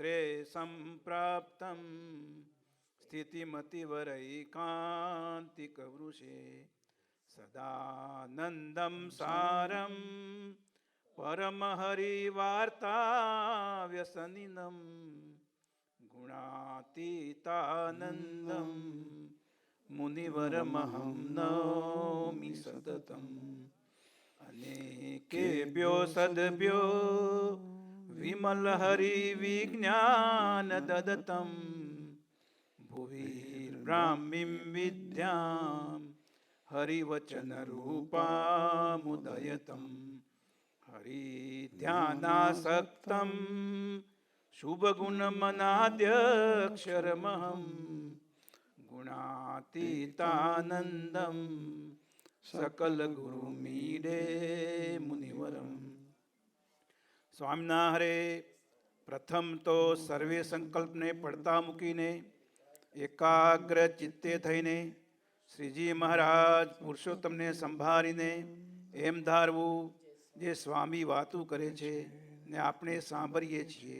ક્ષેત્રે સંપ્રાપ્તમ સ્થિતિમતિવરૈકાંતિક વૃષે સદાનંદમ સારમ પરમહરિવાર્તા વ્યસનિનમ ગુણાતીતાનંદમ મુનિવરમહં નૌમિ સતતમ અનેકેભ્યો સદભ્યો વિમલ હરિ વિજ્ઞાન દદતમ ભુવિર્બ્રાહ્મીં વિદ્યામ હરિવચન રૂપામુદયતમ હરિધ્યાનાસક્તમ શુભગુણમનાદ્યક્ષરમહં ગુણાતીતાનંદમ સકલ ગુરુમીડે મુનિવરમ. સ્વામિના હરે પ્રથમ તો સર્વે સંકલ્પને પડતા મૂકીને એકાગ્ર ચિત્તે થઈને શ્રીજી મહારાજ પુરુષોત્તમને સંભાળીને એમ ધારવું જે સ્વામી વાતું કરે છે ને આપણે સાંભળીએ છીએ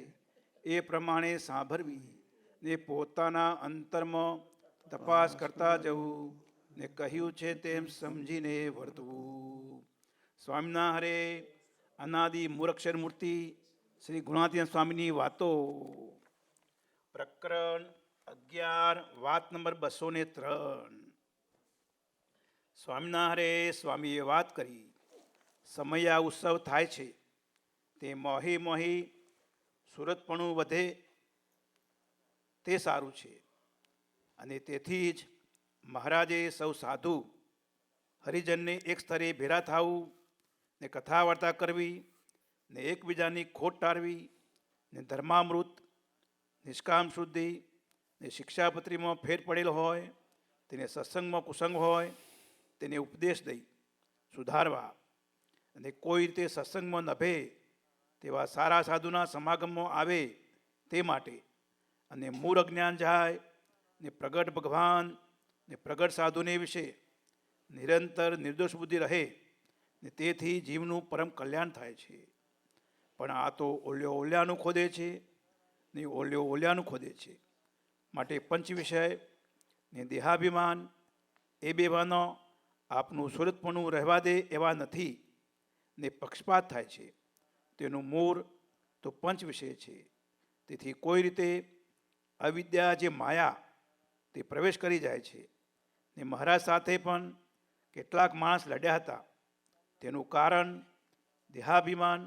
એ પ્રમાણે સાંભળવી ને પોતાના અંતરમાં તપાસ કરતા જવું ને કહ્યું છે તેમ સમજીને વર્તવું. સ્વામિના હરે અનાદિ મૂળક્ષર મૂર્તિ શ્રી ગુણાતીતાનંદ સ્વામીની વાતો. પ્રકરણ 11 વાત નંબર 203. સ્વામિના હરે સ્વામીએ વાત કરી સમયા ઉત્સવ થાય છે તે મોહી મોહી સુરતપણું વધે તે સારું છે અને તેથી જ મહારાજે સૌ સાધુ હરિજનને એક સ્તરે ભેરા થવું ને કથા વાર્તા કરવી ને એકબીજાની ખોટ ટાળવી ને ધર્મામૃત નિષ્કામ શુદ્ધિ ને શિક્ષાપત્રીમાં ફેર પડેલ હોય તેને સત્સંગમાં કુસંગ હોય તેને ઉપદેશ દઈ સુધારવા અને કોઈ રીતે સત્સંગમાં નભે તેવા સારા સાધુના સમાગમમાં આવે તે માટે અને મૂળ અજ્ઞાન જાય ને પ્રગટ ભગવાન ને પ્રગટ સાધુને વિશે નિરંતર નિર્દોષ બુદ્ધિ રહે ને તેથી જીવનું પરમ કલ્યાણ થાય છે. પણ આ તો ઓલ્યો ઓલ્યાનું ખોદે છે ને ઓલ્યો ઓલ્યાનું ખોદે છે. માટે પંચ વિષય ને દેહાભિમાન એ બેવાનો આપનું સુરતપણું રહેવા દે એવા નથી ને પક્ષપાત થાય છે. તેનું મૂળ તો પંચ વિષય છે. તેથી કોઈ રીતે અવિદ્યા જે માયા તે પ્રવેશ કરી જાય છે ને મહારાજ સાથે પણ કેટલાક માણસ લડ્યા હતા. તેનું કારણ દેહાભિમાન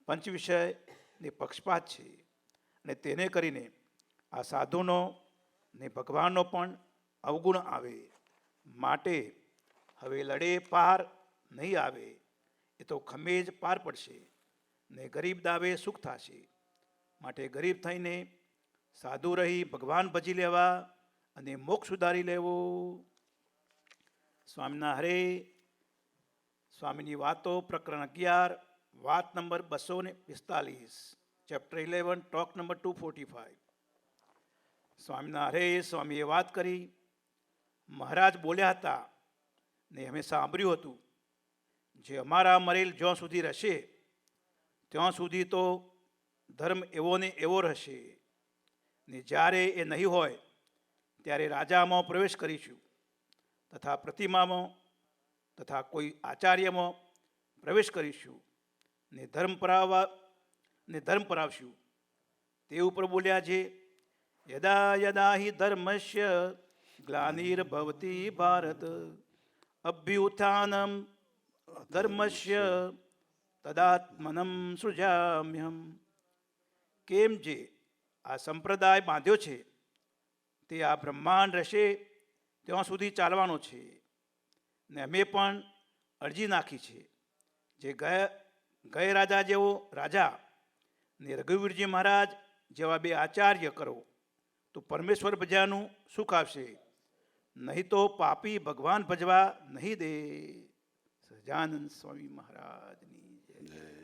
પંચ વિષય ને પક્ષપાત છે અને તેને કરીને આ સાધુનો ને ભગવાનનો પણ અવગુણ આવે. માટે હવે લડે પાર નહીં આવે એ તો ખમે જ પાર પડશે ને ગરીબ દાવે સુખ થશે. માટે ગરીબ થઈને સાધુ રહી ભગવાન ભજી લેવા અને મોક્ષ સુધારી લેવો. સ્વામિના હરે સ્વામીની વાતો. પ્રકરણ 11 વાત નંબર 245. Chapter 11 talk number 245. સ્વામિના હરે સ્વામીએ વાત કરી મહારાજ બોલ્યા હતા ને અમે સાંભળ્યું હતું જે અમારા મરેલ જ્યાં સુધી રહેશે ત્યાં સુધી તો ધર્મ એવો ને એવો રહેશે ને જ્યારે એ નહીં હોય ત્યારે રાજામાં પ્રવેશ કરીશું તથા પ્રતિમામાં તથા કોઈ આચાર્યમાં પ્રવેશ કરીશું ને ધર્મ પરાવશું. તે ઉપર બોલ્યા છે યદા યદા હિ ધર્મસ્ય ગ્લાનિર્ભવતી ભારત અભ્યુત્થાનમ ધર્મસ્ય તદાત્મનમ સૃજામ્યહમ. કેમ જે આ સંપ્રદાય બાંધ્યો છે તે આ બ્રહ્માંડ રહેશે ત્યાં સુધી ચાલવાનો છે ને અમે પણ અરજી નાખી છે જે ગયે રાજા જેવો રાજા ને રઘુવીરજી મહારાજ જેવા બે આચાર્ય કરો તો પરમેશ્વર ભજવાનું સુખ આવશે, નહીં તો પાપી ભગવાન ભજવા નહીં દે. સહજાનંદ સ્વામી મહારાજની જય.